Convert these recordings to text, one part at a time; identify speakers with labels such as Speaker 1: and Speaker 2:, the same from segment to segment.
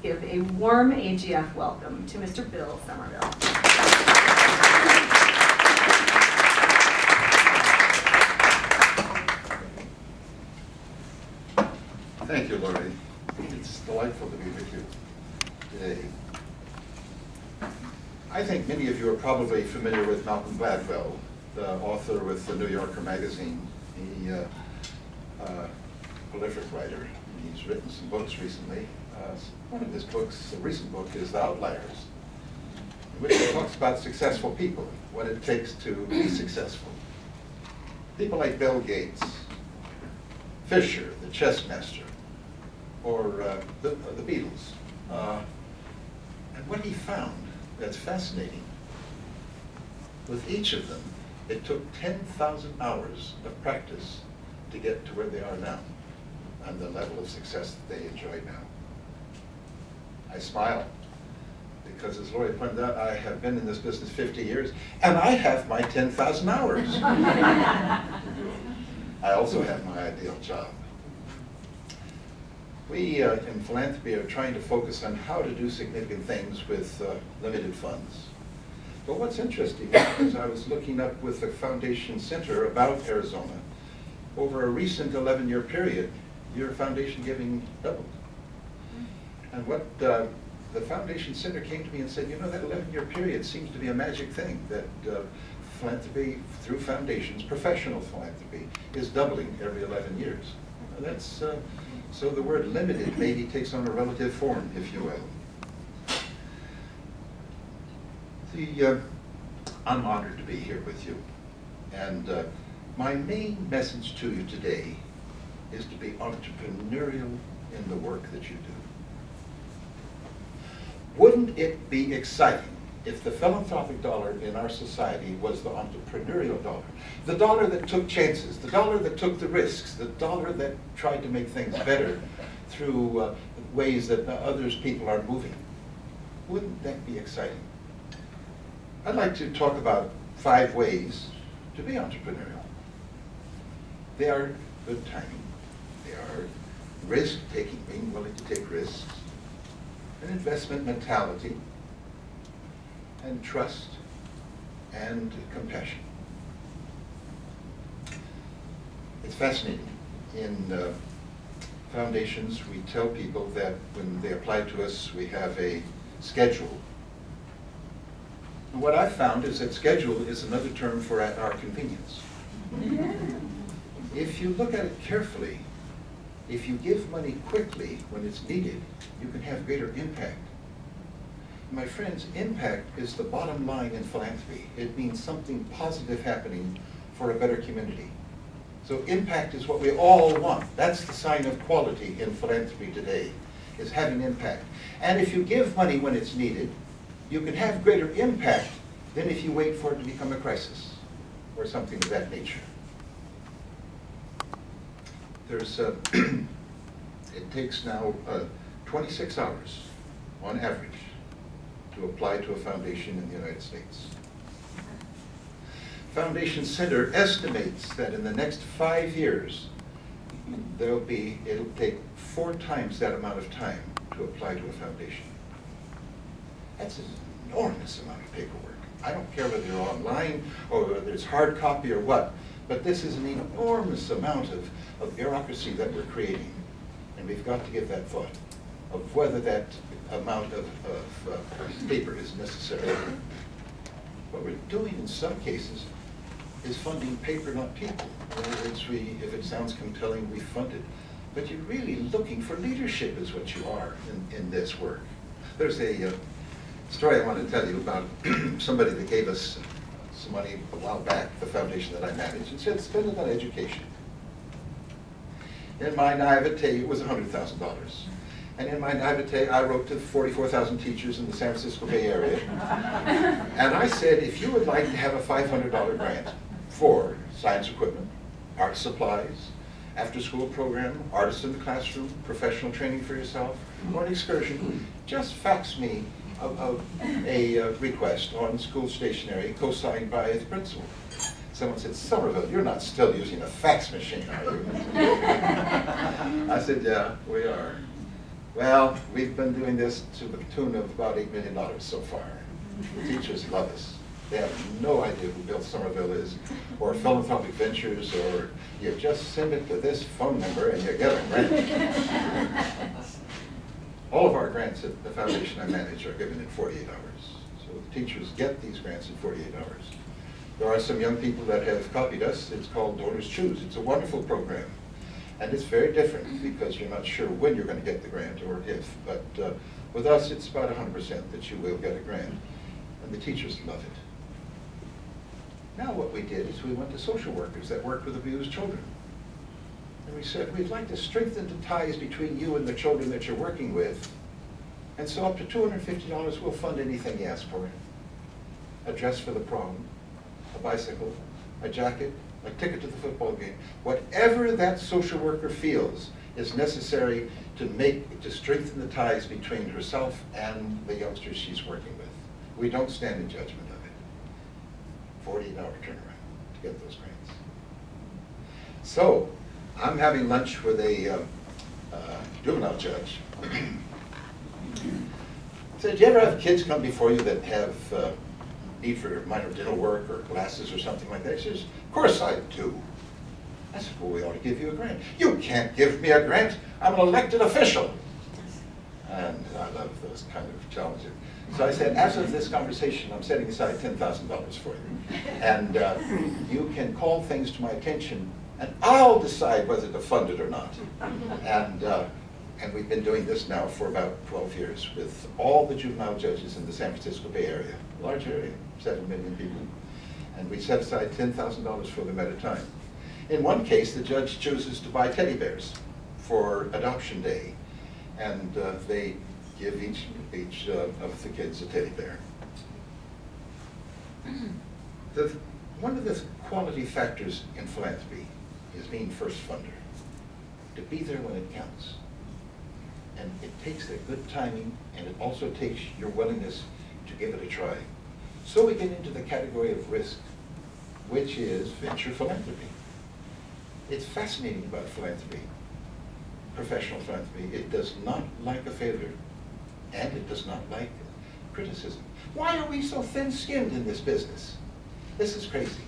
Speaker 1: give a warm AGF welcome to Mr. Bill Somerville.
Speaker 2: Thank you, Lori. It's delightful to be with you today. I think many of you are probably familiar with Malcolm Gladwell, the author with the New Yorker magazine. He prolific writer. He's written some books recently. One of his books, a recent book, is The Outliers, in which he talks about successful people, what it takes to be successful. People like Bill Gates, Fisher, the chess master, or the Beatles. And what he found that's fascinating, with each of them, it took 10,000 hours of practice to get to where they are now and the level of success that they enjoy now. I smile because, as Lori pointed out, I have been in this business 50 years and I have my 10,000 hours. I also have my ideal job. We in philanthropy are trying to focus on how to do significant things with limited funds. But what's interesting is I was looking up with the Foundation Center about Arizona. Over a recent 11-year period, your foundation giving doubled. And what the Foundation Center came to me and said, you know, that 11-year period seems to be a magic thing, that philanthropy through foundations, professional philanthropy, is doubling every 11 years. That's so the word limited maybe takes on a relative form, if you will. I'm honored to be here with you. And my main message to you today is to be entrepreneurial in the work that you do. Wouldn't it be exciting if the philanthropic dollar in our society was the entrepreneurial dollar? The dollar that took chances, the dollar that took the risks, the dollar that tried to make things better through ways that others people are moving. Wouldn't that be exciting? I'd like to talk about 5 ways to be entrepreneurial. They are good timing. They are risk-taking, being willing to take risks, an investment mentality, and trust and compassion. It's fascinating. In foundations, we tell people that when they apply to us, we have a schedule. And what I've found is that schedule is another term for at our convenience. If you look at it carefully, if you give money quickly when it's needed, you can have greater impact. My friends, impact is the bottom line in philanthropy. It means something positive happening for a better community. So impact is what we all want. That's the sign of quality in philanthropy today, is having impact. And if you give money when it's needed, you can have greater impact than if you wait for it to become a crisis or something of that nature. There's it takes now 26 hours on average to apply to a foundation in the United States. Foundation Center estimates that in the next 5 years, it'll take 4 times that amount of time to apply to a foundation. That's an enormous amount of paperwork. I don't care whether you're online or whether it's hard copy or what, but this is an enormous amount of bureaucracy that we're creating. And we've got to give that thought of whether that amount of paper is necessary. What we're doing in some cases is funding paper, not people. In other words, if it sounds compelling, we fund it. But you're really looking for leadership is what you are in this work. There's a story I want to tell you about somebody that gave us some money a while back, the foundation that I manage, and said, spend it on education. In my naivete, it was $100,000. And in my naivete, I wrote to 44,000 teachers in the San Francisco Bay Area. And I said, if you would like to have a $500 grant for science equipment, art supplies, after-school program, artists in the classroom, professional training for yourself, or an excursion, just fax me a request on school stationery co-signed by the principal. Someone said, Somerville, you're not still using a fax machine, are you? I said, yeah, we are. Well, we've been doing this to the tune of about $8 million so far. The teachers love us. They have no idea who Bill Somerville is, or Philanthropic Ventures, or you just send it to this phone number and you get a grant. All of our grants at the foundation I manage are given in 48 hours. So the teachers get these grants in 48 hours. There are some young people that have copied us. It's called Donors Choose. It's a wonderful program. And it's very different because you're not sure when you're going to get the grant or if. But with us, it's about 100% that you will get a grant. And the teachers love it. Now what we did is we went to social workers that work with abused children. And we said, we'd like to strengthen the ties between you and the children that you're working with. And so up to $250, we'll fund anything you ask for. A dress for the prom, a bicycle, a jacket, a ticket to the football game. Whatever that social worker feels is necessary to strengthen the ties between herself and the youngsters she's working with. We don't stand in judgment of it. 48-hour turnaround to get those grants. So, I'm having lunch with a juvenile judge. I said, do you ever have kids come before you that have need for minor dental work or glasses or something like that? He says, of course I do. I said, well, we ought to give you a grant. You can't give me a grant. I'm an elected official. And I love those kind of challenges. So I said, as of this conversation, I'm setting aside $10,000 for you. And you can call things to my attention, and I'll decide whether to fund it or not. And we've been doing this now for about 12 years with all the juvenile judges in the San Francisco Bay Area, large area, 7 million people. And we set aside $10,000 for them at a time. In one case, the judge chooses to buy teddy bears for adoption day, and they give each of the kids a teddy bear. One of the quality factors in philanthropy is being first funder, to be there when it counts. And it takes that good timing, and it also takes your willingness to give it a try. So we get into the category of risk, which is venture philanthropy. It's fascinating about philanthropy, professional philanthropy. It does not like a failure, and it does not like criticism. Why are we so thin-skinned in this business? This is crazy.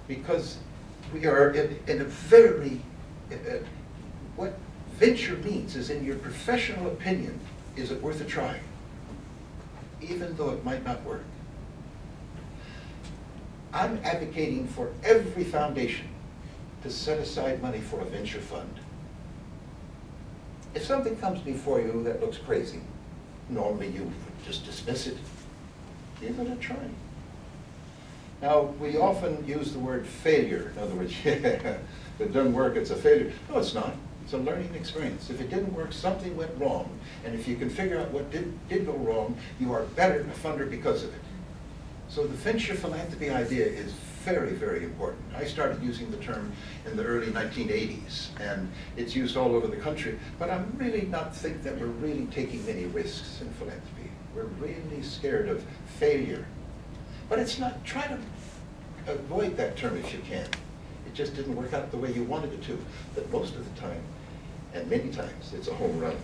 Speaker 2: Because we are in a very, what venture means is, in your professional opinion, is it worth a try? Even though it might not work. I'm advocating for every foundation to set aside money for a venture fund. If something comes before you that looks crazy, normally you would just dismiss it. Give it a try. Now, we often use the word failure. In other words, if it doesn't work, it's a failure. No, it's not. It's a learning experience. If it didn't work, something went wrong. And if you can figure out what did go wrong, you are better a funder because of it. So the venture philanthropy idea is very, very important. I started using the term in the early 1980s, and it's used all over the country. But I'm really not think that we're really taking many risks in philanthropy. We're really scared of failure. But it's not, try to avoid that term if you can. It just didn't work out the way you wanted it to. But most of the time, and many times, it's a home run.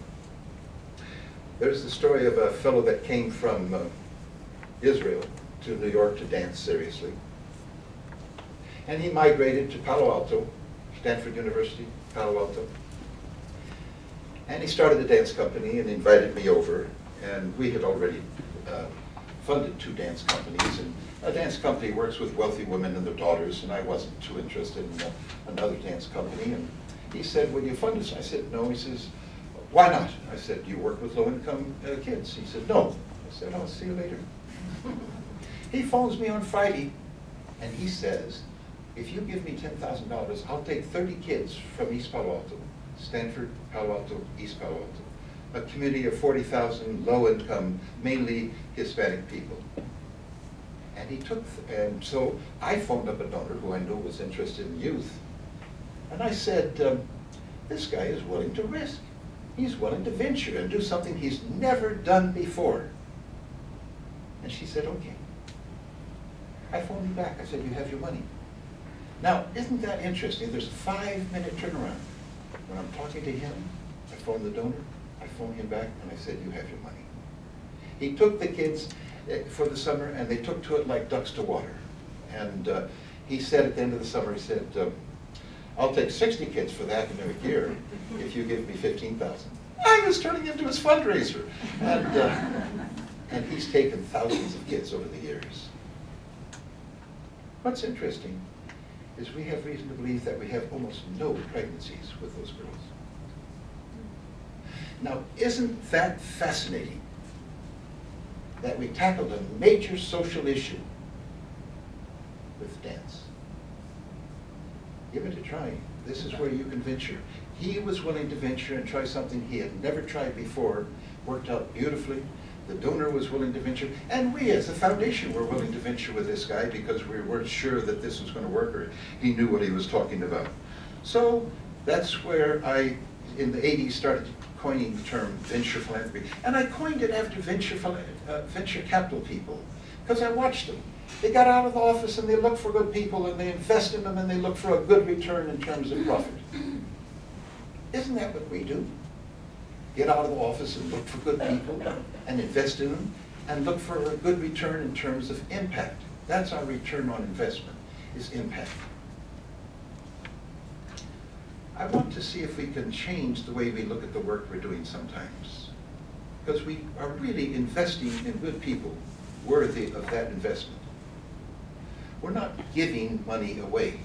Speaker 2: There's the story of a fellow that came from Israel to New York to dance seriously. And he migrated to Palo Alto, Stanford University, Palo Alto. And he started a dance company and invited me over. And we had already funded 2 dance companies. And a dance company works with wealthy women and their daughters, and I wasn't too interested in another dance company. And he said, will you fund us? I said, no. He says, why not? I said, do you work with low-income kids? He said, no. I said, I'll see you later. He phones me on Friday, and he says, if you give me $10,000, I'll take 30 kids from East Palo Alto, Stanford, Palo Alto, East Palo Alto, a community of 40,000 low-income, mainly Hispanic people. And he took, and so I phoned up a donor who I knew was interested in youth. And I said, this guy is willing to risk. He's willing to venture and do something he's never done before. And she said, okay. I phoned him back. I said, you have your money. Now, isn't that interesting? There's a 5-minute turnaround. When I'm talking to him, I phone the donor, I phoned him back and I said, you have your money. He took the kids for the summer and they took to it like ducks to water. And he said at the end of the summer, he said, I'll take 60 kids for the academic year if you give me 15,000. I was turning into his fundraiser. And he's taken thousands of kids over the years. What's interesting is we have reason to believe that we have almost no pregnancies with those girls. Now, isn't that fascinating that we tackled a major social issue with dance? Give it a try. This is where you can venture. He was willing to venture and try something he had never tried before, worked out beautifully. The donor was willing to venture, and we as a foundation were willing to venture with this guy because we weren't sure that this was going to work or he knew what he was talking about. So that's where I, in the 80s, started coining the term venture philanthropy. And I coined it after venture capital people, because I watched them. They got out of the office and they look for good people and they invest in them and they look for a good return in terms of profit. Isn't that what we do? Get out of the office and look for good people and invest in them and look for a good return in terms of impact. That's our return on investment, is impact. I want to see if we can change the way we look at the work we're doing sometimes, because we are really investing in good people worthy of that investment. We're not giving money away.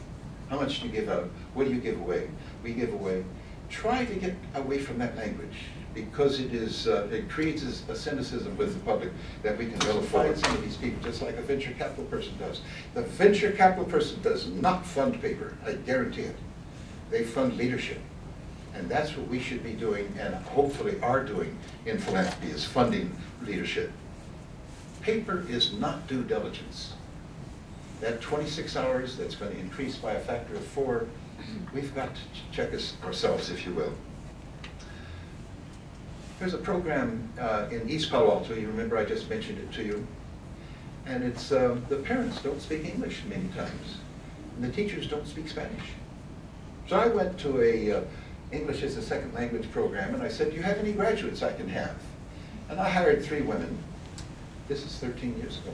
Speaker 2: How much do you give out? What do you give away? We give away. Try to get away from that language, because it creates a cynicism with the public that we can vilify some of these people, just like a venture capital person does. The venture capital person does not fund paper, I guarantee it. They fund leadership. And that's what we should be doing, and hopefully are doing in philanthropy, is funding leadership. Paper is not due diligence. That 26 hours that's going to increase by a factor of 4, we've got to check ourselves, if you will. There's a program in East Palo Alto, you remember I just mentioned it to you, and it's the parents don't speak English many times, and the teachers don't speak Spanish. So I went to a English as a second language program, and I said, do you have any graduates I can have? And I hired 3 women. This is 13 years ago.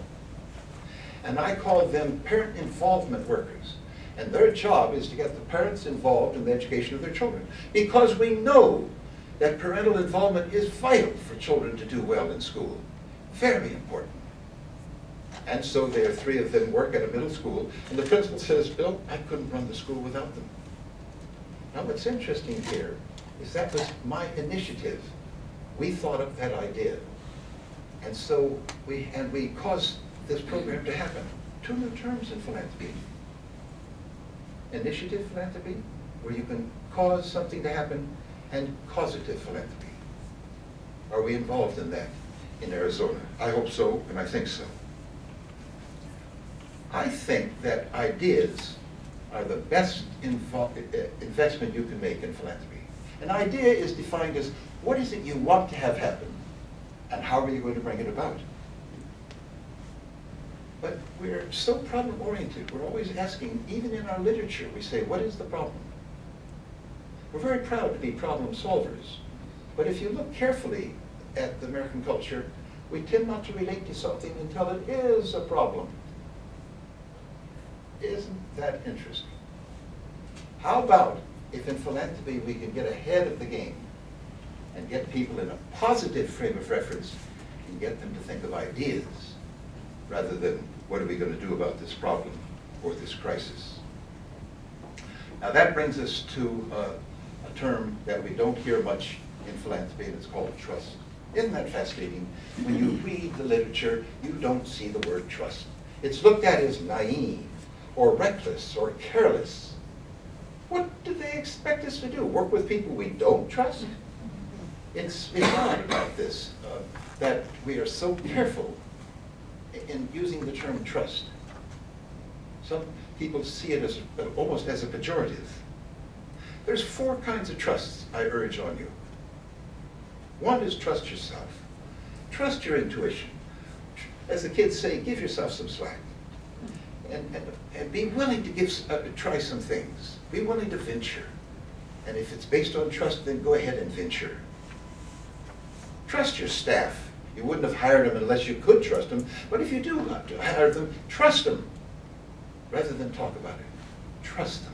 Speaker 2: And I called them parent involvement workers. And their job is to get the parents involved in the education of their children, because we know that parental involvement is vital for children to do well in school. Very important. And so there are 3 of them work at a middle school, and the principal says, Bill, I couldn't run the school without them. Now what's interesting here is that was my initiative. We thought of that idea. And so we caused this program to happen. 2 new terms in philanthropy. Initiative philanthropy, where you can cause something to happen, and causative philanthropy. Are we involved in that in Arizona? I hope so, and I think so. I think that ideas are the best investment you can make in philanthropy. An idea is defined as, what is it you want to have happen, and how are you going to bring it about? But we're so problem-oriented. We're always asking, even in our literature, we say, what is the problem? We're very proud to be problem solvers. But if you look carefully at the American culture, we tend not to relate to something until it is a problem. Isn't that interesting? How about if in philanthropy we can get ahead of the game and get people in a positive frame of reference and get them to think of ideas rather than what are we going to do about this problem or this crisis? Now that brings us to a term that we don't hear much in philanthropy, and it's called trust. Isn't that fascinating? When you read the literature, you don't see the word trust. It's looked at as naive or reckless or careless. What do they expect us to do? Work with people we don't trust? It's odd about this, that we are so careful in using the term trust. Some people see it as almost as a pejorative. There's 4 kinds of trusts I urge on you. One is trust yourself. Trust your intuition. As the kids say, give yourself some slack. And be willing to try some things. Be willing to venture. And if it's based on trust, then go ahead and venture. Trust your staff. You wouldn't have hired them unless you could trust them. But if you do hire them, trust them. Rather than talk about it, trust them.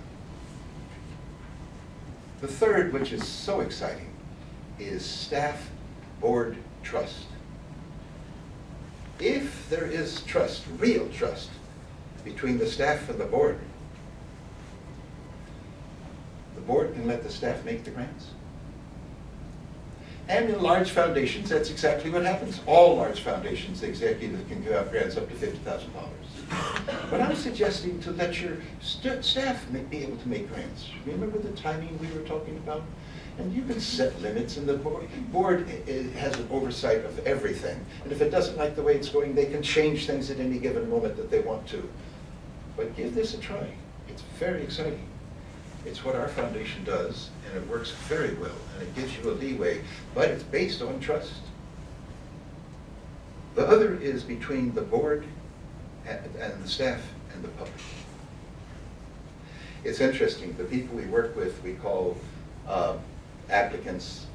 Speaker 2: The third, which is so exciting, is staff board trust. If there is trust, real trust, between the staff and the board can let the staff make the grants. And in large foundations, that's exactly what happens. All large foundations, the executive can give out grants up to $50,000. But I'm suggesting to let your staff be able to make grants. Remember the timing we were talking about? And you can set limits, and the board has an oversight of everything. And if it doesn't like the way it's going, they can change things at any given moment that they want to. But give this a try. It's very exciting. It's what our foundation does, and it works very well, and it gives you a leeway, but it's based on trust. The other is between the board and the staff and the public. It's interesting, the people we work with, we call applicants,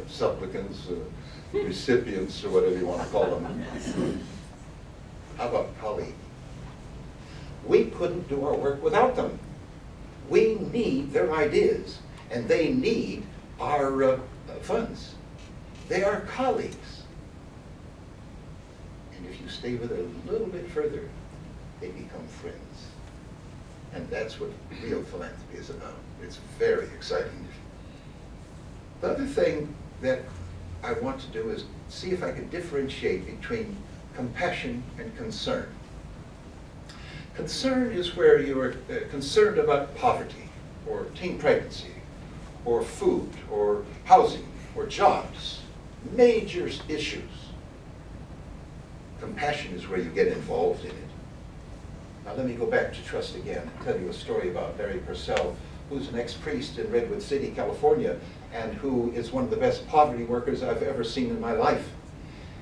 Speaker 2: supplicants, recipients, or whatever you want to call them. How about colleague? We couldn't do our work without them. We need their ideas, and they need our funds. They are colleagues. And if you stay with it a little bit further, they become friends. And that's what real philanthropy is about. It's very exciting. The other thing that I want to do is see if I can differentiate between compassion and concern. Concern is where you are concerned about poverty, or teen pregnancy, or food, or housing, or jobs, major issues. Compassion is where you get involved in it. Now let me go back to trust again and tell you a story about Larry Purcell, who's an ex-priest in Redwood City, California, and who is one of the best poverty workers I've ever seen in my life.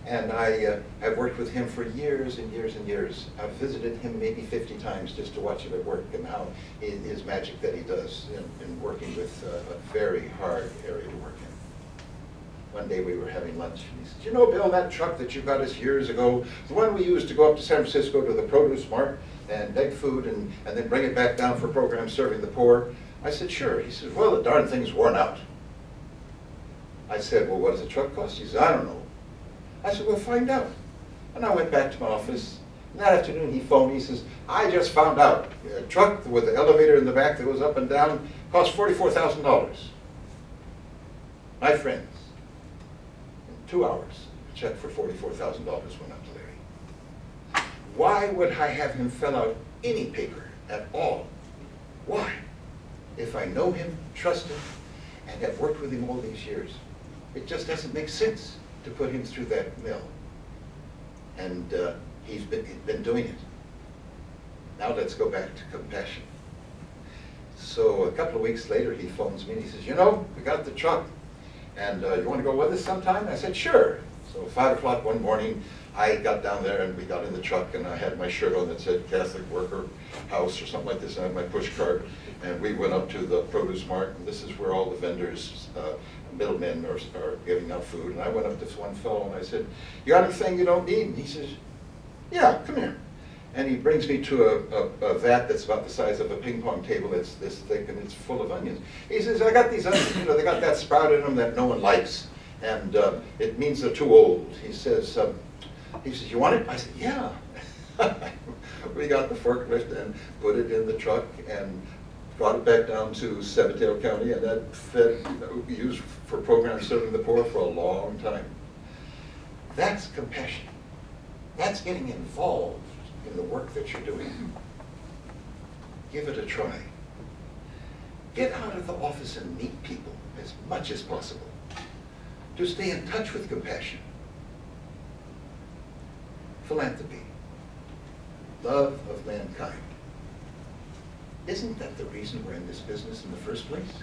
Speaker 2: And I've worked with him for years and years and years. I've visited him maybe 50 times just to watch him at work and how his magic that he does in working with a very hard area to work in. One day we were having lunch, and he said, "You know, Bill, that truck that you got us years ago, the one we used to go up to San Francisco to the produce mart and beg food and then bring it back down for programs serving the poor?" I said, "Sure." He said, "Well, the darn thing's worn out." I said, "Well, what does the truck cost?" He said, "I don't know." I said, "Well, find out." And I went back to my office. And that afternoon he phoned me. He says, "I just found out a truck with the elevator in the back that goes up and down cost $44,000. My friends, in 2 hours, a check for $44,000 went up to Larry. Why would I have him fill out any paper at all? Why? If I know him, trust him, and have worked with him all these years, it just doesn't make sense to put him through that mill. And he's been doing it. Now let's go back to compassion. So a couple of weeks later, he phones me and he says, "You know, we got the truck, and you want to go with us sometime?" I said, "Sure." So 5 o'clock one morning, I got down there and we got in the truck, and I had my shirt on that said Catholic Worker House or something like this, and I had my push cart, and we went up to the produce mart, and this is where all the vendors, middlemen are giving out food. And I went up to this one fellow and I said, "You got anything you don't need?" And he says, "Yeah, come here." And he brings me to a vat that's about the size of a ping pong table. It's this thick and it's full of onions. He says, "I got these onions, you know, they got that sprout in them that no one likes. And it means they're too old." He says, "You want it?" I said, "Yeah." We got the forklift and put it in the truck and brought it back down to San Mateo County, and that we used for programs serving the poor for a long time. That's compassion. That's getting involved in the work that you're doing. Give it a try. Get out of the office and meet people as much as possible to stay in touch with compassion. Philanthropy, love of mankind. Isn't that the reason we're in this business in the first place?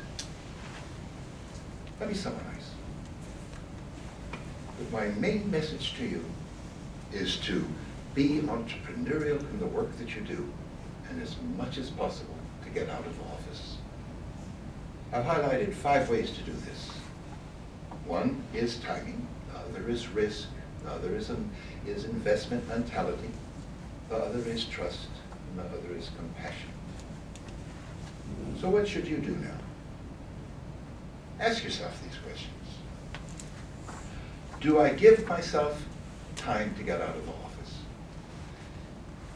Speaker 2: Let me summarize. My main message to you is to be entrepreneurial in the work that you do, and as much as possible to get out of the office. I've highlighted 5 ways to do this. One is timing, The other is risk. The other is investment mentality. The other is trust. And the other is compassion. So what should you do now? Ask yourself these questions. Do I give myself time to get out of the office?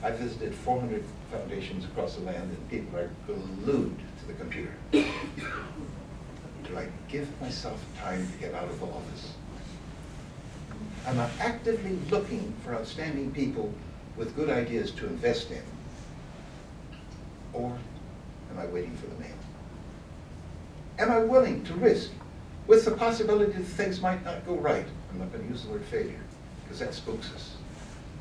Speaker 2: I visited 400 foundations across the land, and people are glued to the computer. Do I give myself time to get out of the office? Am I actively looking for outstanding people with good ideas to invest in? Or am I waiting for the mail? Am I willing to risk with the possibility that things might not go right? I'm not going to use the word failure because that spooks us.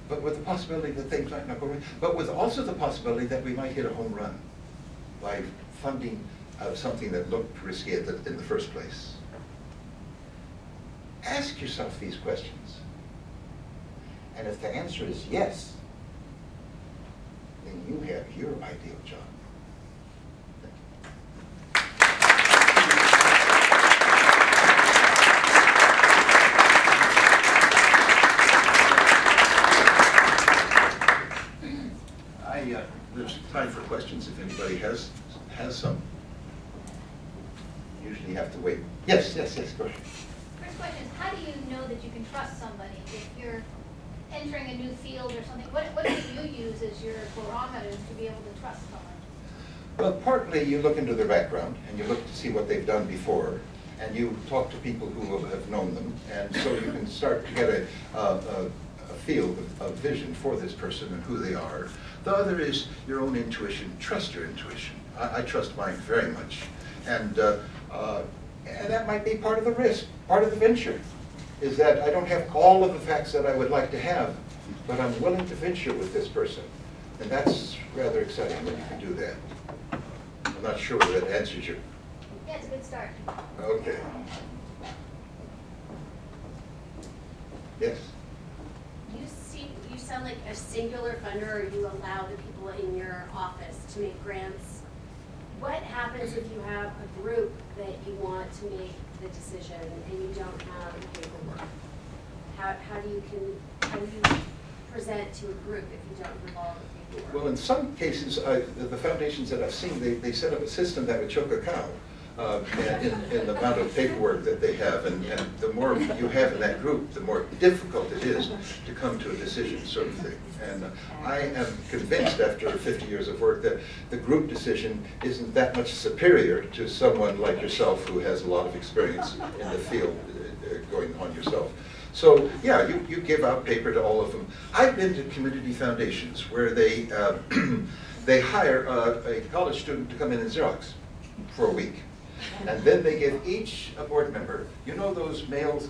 Speaker 2: But with the possibility that things might not go right, but with also the possibility that we might hit a home run by funding something that looked risky in the first place. Ask yourself these questions. And if the answer is yes, then you have your ideal job. There's time for questions if anybody has some. Usually you have to wait. Yes, go ahead.
Speaker 3: First question is, how do you know that you can trust somebody? If you're entering a new field or something, what do you use as your barometers to be able to trust someone?
Speaker 2: Well, partly you look into their background and you look to see what they've done before, and you talk to people who have known them, and so you can start to get a field of vision for this person and who they are. The other is your own intuition. Trust your intuition. I trust mine very much. And that might be part of the risk, part of the venture, is that I don't have all of the facts that I would like to have, but I'm willing to venture with this person. And that's rather exciting when you can do that. I'm not sure whether that answers your...
Speaker 3: Yeah, it's a good start.
Speaker 2: Okay. Yes?
Speaker 4: You sound like a singular funder, or you allow the people in your office to make grants. What happens if you have a group that you want to make the decision and you don't have the paperwork? How do you present to a group if you don't involve the paperwork?
Speaker 2: Well, in some cases, the foundations that I've seen, they set up a system that would choke a cow in the amount of paperwork that they have. And the more you have in that group, the more difficult it is to come to a decision, sort of thing. And I am convinced after 50 years of work that the group decision isn't that much superior to someone like yourself who has a lot of experience in the field going on yourself. So yeah, you give out paper to all of them. I've been to community foundations where they they hire a college student to come in and Xerox for a week. And then they give each a board member, you know those mail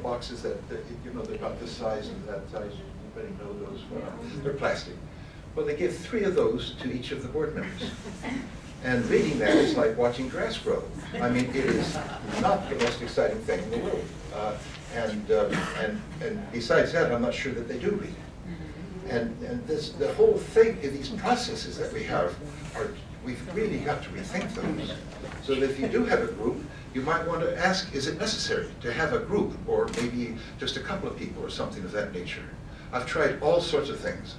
Speaker 2: boxes that, you know, they're about this size and that size, anybody know those? They're plastic. Well, they give 3 of those to each of the board members. And reading that is like watching grass grow. I mean, it is not the most exciting thing in the world. And besides that, I'm not sure that they do read it. And the whole thing, these processes that we have, we've really got to rethink those. So that if you do have a group, you might want to ask, is it necessary to have a group, or maybe just a couple of people or something of that nature? I've tried all sorts of things.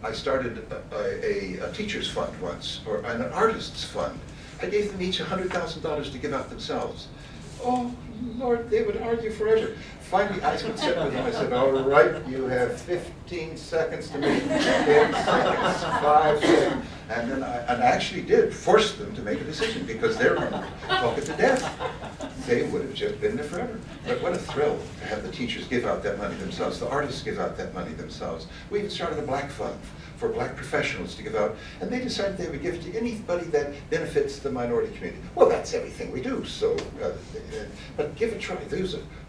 Speaker 2: I started a teacher's fund once, or an artist's fund. I gave them each $100,000 to give out themselves. Oh, Lord, they would argue forever. Finally, I would sit with them. I said, all right, you have 15 seconds to make 10 seconds, 5 seconds. And then I actually did force them to make a decision because they were going to talk it to death. They would have just been there forever. But what a thrill to have the teachers give out that money themselves, the artists give out that money themselves. We even started a black fund for black professionals to give out, and they decided they would give it to anybody that benefits the minority community. Well, that's everything we do, so, but give it a try.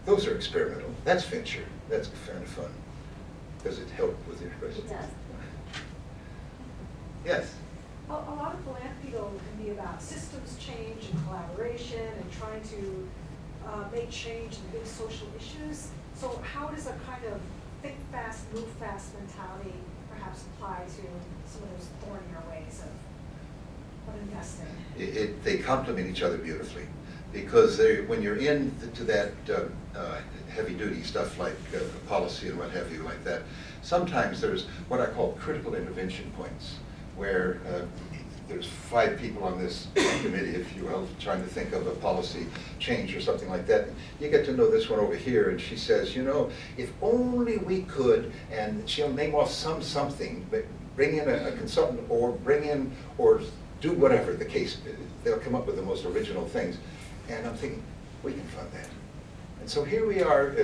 Speaker 2: Those are experimental. That's venture. That's kind of fun. Does it help with your question?
Speaker 4: It does.
Speaker 2: Yes?
Speaker 5: A lot of philanthropy can be about systems change and collaboration and trying to make change in big social issues. So how does a kind of think fast, move fast mentality perhaps apply to some of those thornier ways of investing?
Speaker 2: They complement each other beautifully. Because when you're into that heavy-duty stuff like policy and what have you like that, sometimes there's what I call critical intervention points, where there's 5 people on this committee, if you will, trying to think of a policy change or something like that. You get to know this one over here, and she says, you know, if only we could, and she'll name off something, but bring in a consultant or bring in, or do whatever the case, they'll come up with the most original things. And I'm thinking, we can fund that. And so here we are,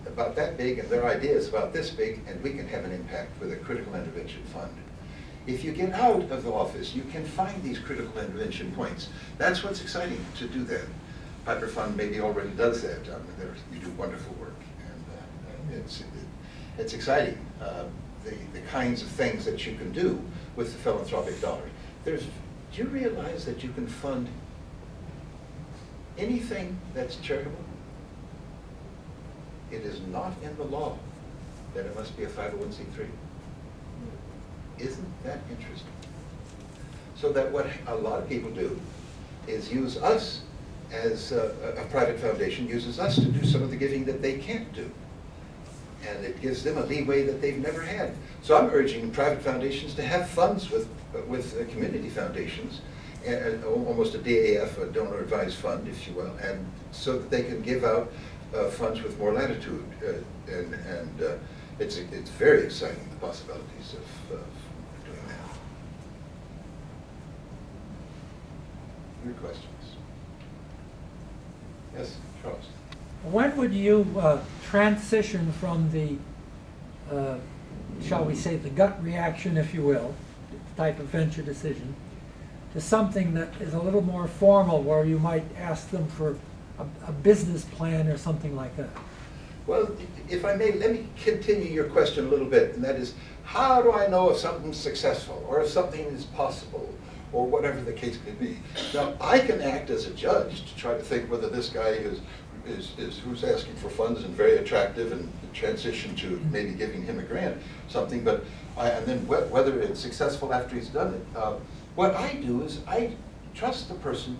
Speaker 2: about that big, and their idea is about this big, and we can have an impact with a critical intervention fund. If you get out of the office, you can find these critical intervention points. That's what's exciting, to do that. Piper Fund maybe already does that. You do wonderful work, and it's exciting, the kinds of things that you can do with the philanthropic dollar. Do you realize that you can fund anything that's charitable? It is not in the law that it must be a 501c3. Isn't that interesting? So that what a lot of people do is use us as a private foundation, uses us to do some of the giving that they can't do. And it gives them a leeway that they've never had. So I'm urging private foundations to have funds with community foundations, almost a DAF, a donor advised fund, if you will, and so that they can give out funds with more latitude. It's very exciting, the possibilities of doing that. Your questions? Yes, Charles?
Speaker 6: When would you transition from the, shall we say, the gut reaction, if you will, type of venture decision, to something that is a little more formal, where you might ask them for a business plan or something like that?
Speaker 2: Well, if I may, let me continue your question a little bit, and that is, how do I know if something's successful, or if something is possible, or whatever the case may be? Now, I can act as a judge to try to think whether this guy is who's asking for funds and very attractive, and transition to maybe giving him a grant, something, but and then whether it's successful after he's done it. What I do is I trust the person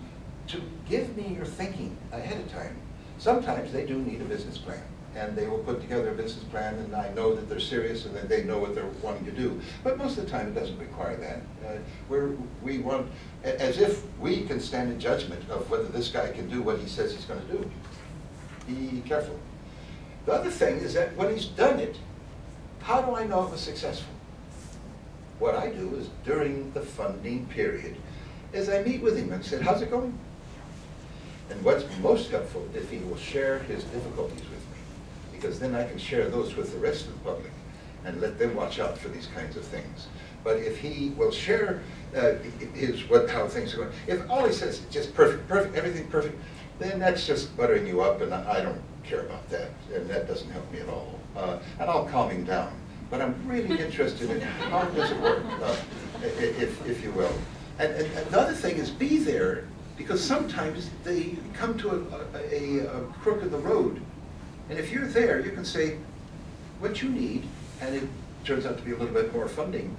Speaker 2: to give me your thinking ahead of time. Sometimes they do need a business plan, and they will put together a business plan, and I know that they're serious and that they know what they're wanting to do. But most of the time it doesn't require that. We want, as if we can stand in judgment of whether this guy can do what he says he's going to do. Be careful. The other thing is that when he's done it, how do I know it was successful? What I do is during the funding period is I meet with him and say, how's it going? And what's most helpful if he will share his difficulties with me, because then I can share those with the rest of the public and let them watch out for these kinds of things. But if he will share how things are going, if all he says is just perfect, everything perfect, then that's just buttering you up, and I don't care about that, and that doesn't help me at all. And I'll calm him down. But I'm really interested in how does it work, if you will. And the other thing is be there, because sometimes they come to a crook in the road. And if you're there, you can say what you need, and it turns out to be a little bit more funding.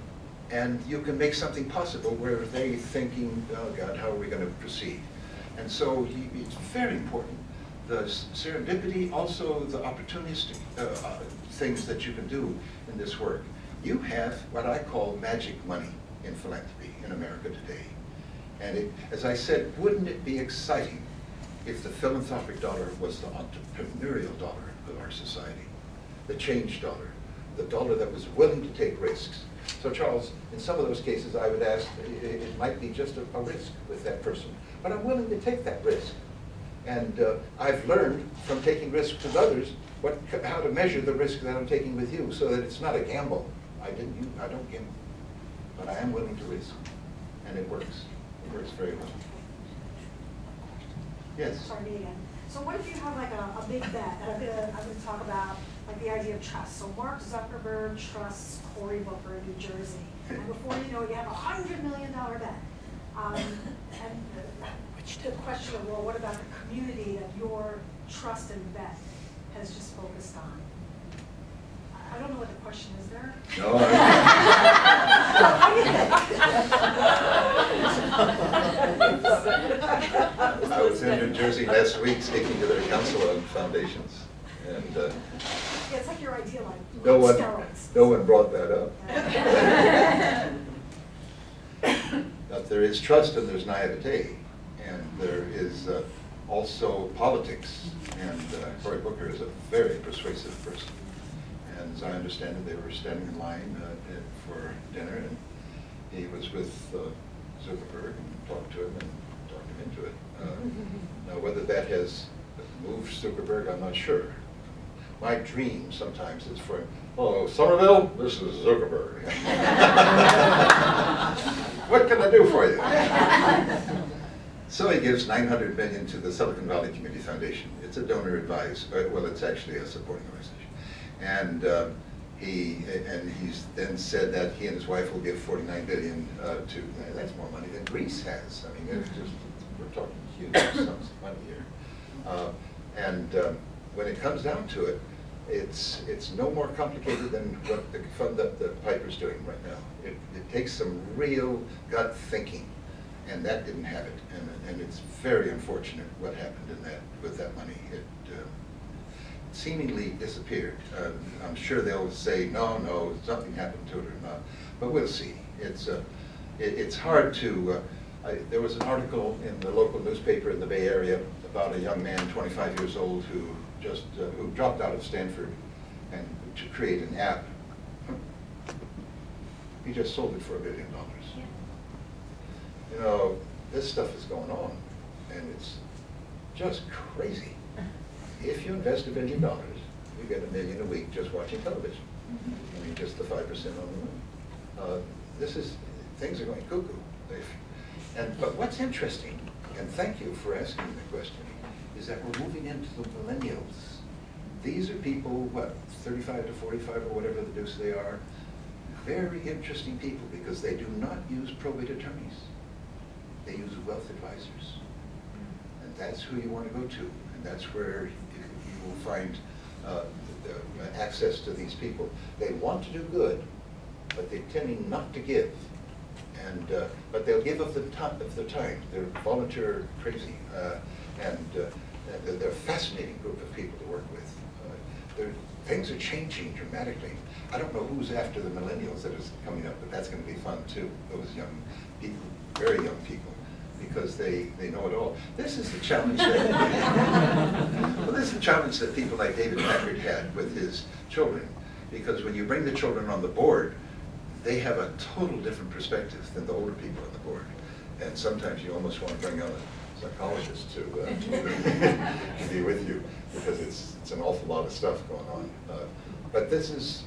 Speaker 2: And you can make something possible where they're thinking, oh God, how are we going to proceed? And so it's very important. The serendipity, also the opportunistic things that you can do in this work. You have what I call magic money in philanthropy in America today. And as I said, wouldn't it be exciting if the philanthropic dollar was the entrepreneurial dollar of our society, the change dollar, the dollar that was willing to take risks? So Charles, in some of those cases I would ask, it might be just a risk with that person, but I'm willing to take that risk. And I've learned from taking risks with others how to measure the risk that I'm taking with you, so that it's not a gamble. I don't gamble, but I am willing to risk, and it works. It works very well. Yes.
Speaker 5: Sorry, me again. So what if you have like a big bet, and I'm gonna talk about like the idea of trust. So Mark Zuckerberg trusts Cory Booker in New Jersey, and before you know it, you have $100 million bet. And the question of, well, what about the community that your trust and bet has just focused on? I don't know what the question is there.
Speaker 2: No. I was in New Jersey last week speaking to their council on foundations, and
Speaker 5: Yeah, it's like your ideal, like
Speaker 2: no one,
Speaker 5: steroids.
Speaker 2: no one brought that up. But there is trust and there's naivete, and there is also politics. And Cory Booker is a very persuasive person. And as I understand it, they were standing in line for dinner, and he was with Zuckerberg and talked to him and talked him into it. Now, whether that has moved Zuckerberg, I'm not sure. My dream sometimes is for, hello, Somerville, this is Zuckerberg. What can I do for you? So he gives $900 million to the Silicon Valley Community Foundation. It's a donor advised, well, it's actually a supporting organization. And he's then said that he and his wife will give $49 billion to, that's more money than Greece has. I mean, it's just, we're talking huge sums of money here. When it comes down to it, it's no more complicated than what the fund that the Piper's doing right now. It takes some real gut thinking, and that didn't have it. And it's very unfortunate what happened in that with that money. It seemingly disappeared. I'm sure they'll say no, something happened to it or not, but we'll see. It's hard to. There was an article in the local newspaper in the Bay Area about a young man, 25 years old, who dropped out of Stanford and to create an app. He just sold it for $1 billion.
Speaker 3: Yeah.
Speaker 2: You know, this stuff is going on, and it's just crazy. If you invest $1 billion, you get $1 million a week just watching television. I mean, just the 5% on the moon. Things are going cuckoo. But what's interesting, and thank you for asking the question, is that we're moving into the millennials. These are people, what, 35 to 45 or whatever the deuce they are. Very interesting people because they do not use probate attorneys. They use wealth advisors. And that's who you want to go to. And that's where you will find the access to these people. They want to do good, but they're tending not to give. But they'll give of the time. They're volunteer crazy. They're a fascinating group of people to work with. Things are changing dramatically. I don't know who's after the millennials that is coming up, but that's going to be fun too. Those young people, very young people, because they know it all. This is the challenge that people like David Packard had with his children, because when you bring the children on the board, they have a total different perspective than the older people on the board. And sometimes you almost want to bring on a psychologist to be with you, because it's an awful lot of stuff going on. But this is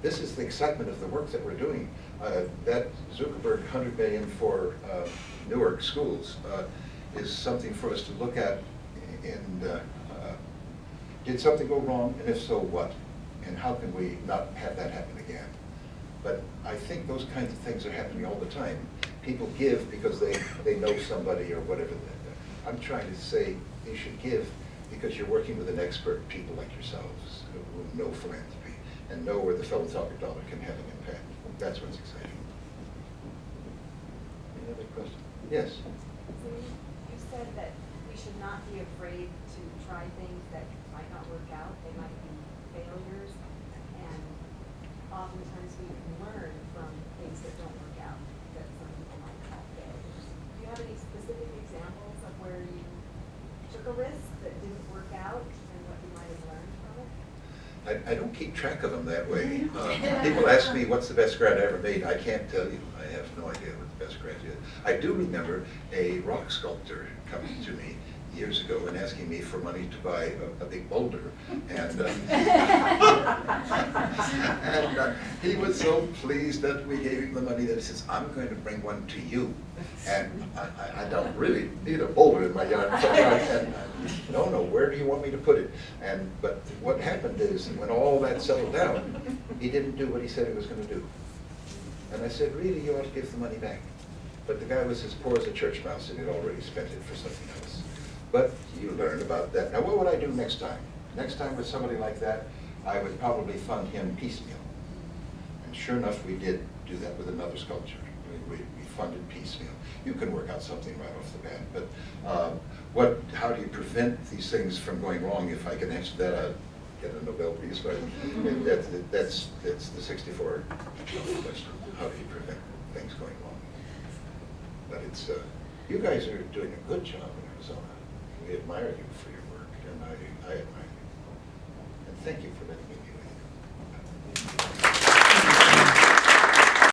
Speaker 2: the excitement of the work that we're doing. That Zuckerberg $100 million for Newark schools is something for us to look at. Did something go wrong, and if so, what? And how can we not have that happen again? But I think those kinds of things are happening all the time. People give because they know somebody or whatever. I'm trying to say you should give because you're working with an expert, people like yourselves, who know philanthropy and know where the philanthropic dollar can have an impact. That's what's exciting. Any other question? Yes?
Speaker 7: So you said that we should not be afraid to try things that might not work out. They might be failures, and oftentimes we can learn from things that don't work out that some people might call failures. Do you have any specific examples of where you took a risk that didn't work out and what you might have learned from it?
Speaker 2: I don't keep track of them that way. People ask me, what's the best grad I ever made? I can't tell you. I have no idea what the best grad is. I do remember a rock sculptor coming to me years ago and asking me for money to buy a big boulder. And, he was so pleased that we gave him the money that he says, I'm going to bring one to you. And I don't really need a boulder in my yard. No, where do you want me to put it? But what happened is, when all that settled down, he didn't do what he said he was going to do. And I said, really, you ought to give the money back. But the guy was as poor as a church mouse and had already spent it for something else. But you learn about that. Now, what would I do next time? Next time with somebody like that, I would probably fund him piecemeal. And sure enough, we did do that with another sculpture. We funded piecemeal. You can work out something right off the bat, but how do you prevent these things from going wrong? If I can answer that, I'd get a Nobel Peace, but that's the 64 question. How do you prevent things going wrong? But it's, you guys are doing a good job in Arizona. We admire you for your work, and I admire you. And thank you for letting me